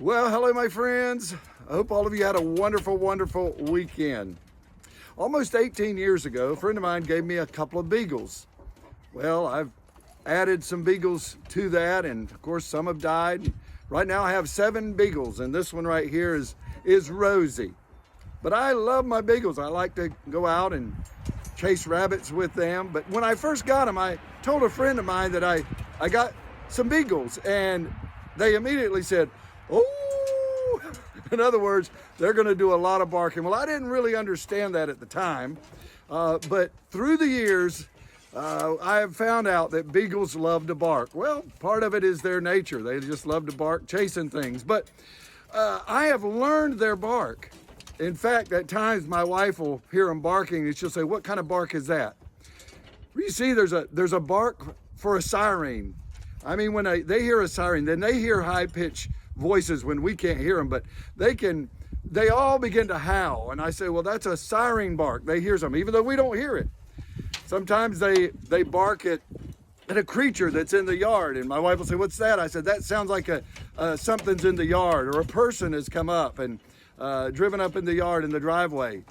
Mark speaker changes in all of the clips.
Speaker 1: Well, hello, my friends. I hope all of you had a wonderful, wonderful weekend. Almost 18 years ago, a friend of mine gave me a couple of beagles. Well, I've added some beagles to that, and of course, some have died. Right now, I have 7 beagles, and this one right here is Rosie. But I love my beagles. I like to go out and chase rabbits with them. But when I first got them, I told a friend of mine that I got some beagles, and they immediately said, "Oh," in other words, they're going to do a lot of barking. Well, I didn't really understand that at the time, but through the years, I have found out that beagles love to bark. Well, part of it is their nature. They just love to bark, chasing things. But I have learned their bark. In fact, at times my wife will hear them barking and she'll say, "What kind of bark is that?" You see, there's a bark for a siren. I mean, when they hear a siren, then they hear high-pitched voices when we can't hear them, but they all begin to howl. And I say, well, that's a siren bark. They hear something, even though we don't hear it. Sometimes they bark at a creature that's in the yard, and my wife will say, "What's that?" I said, "That sounds like something's in the yard, or a person has come up and driven up in the yard in the driveway."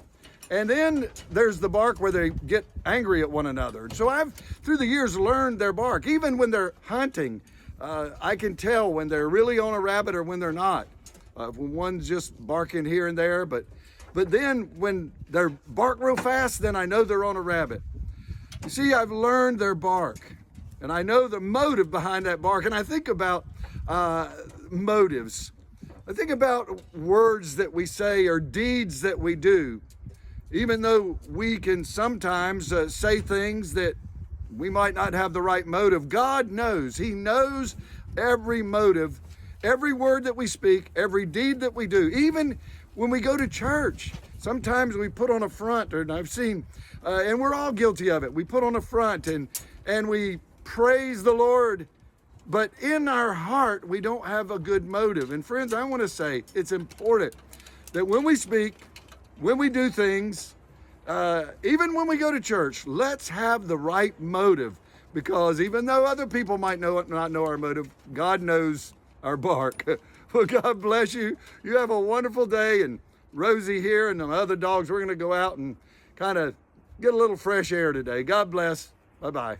Speaker 1: And then there's the bark where they get angry at one another. So I've, through the years, learned their bark. Even when they're hunting, I can tell when they're really on a rabbit or when they're not. When one's just barking here and there, but then when they're bark real fast, then I know they're on a rabbit. You see, I've learned their bark, and I know the motive behind that bark. And I think about motives. I think about words that we say or deeds that we do. Even though we can sometimes say things that we might not have the right motive, God knows. He knows every motive, every word that we speak, every deed that we do. Even when we go to church, sometimes we put on a front, and I've seen, and we're all guilty of it. We put on a front and we praise the Lord, but in our heart, we don't have a good motive. And friends, I want to say it's important that when we speak, when we do things, even when we go to church, let's have the right motive, because even though other people might not know our motive, God knows our bark. Well, God bless you. You have a wonderful day. And Rosie here and the other dogs, we're going to go out and kind of get a little fresh air today. God bless. Bye-bye.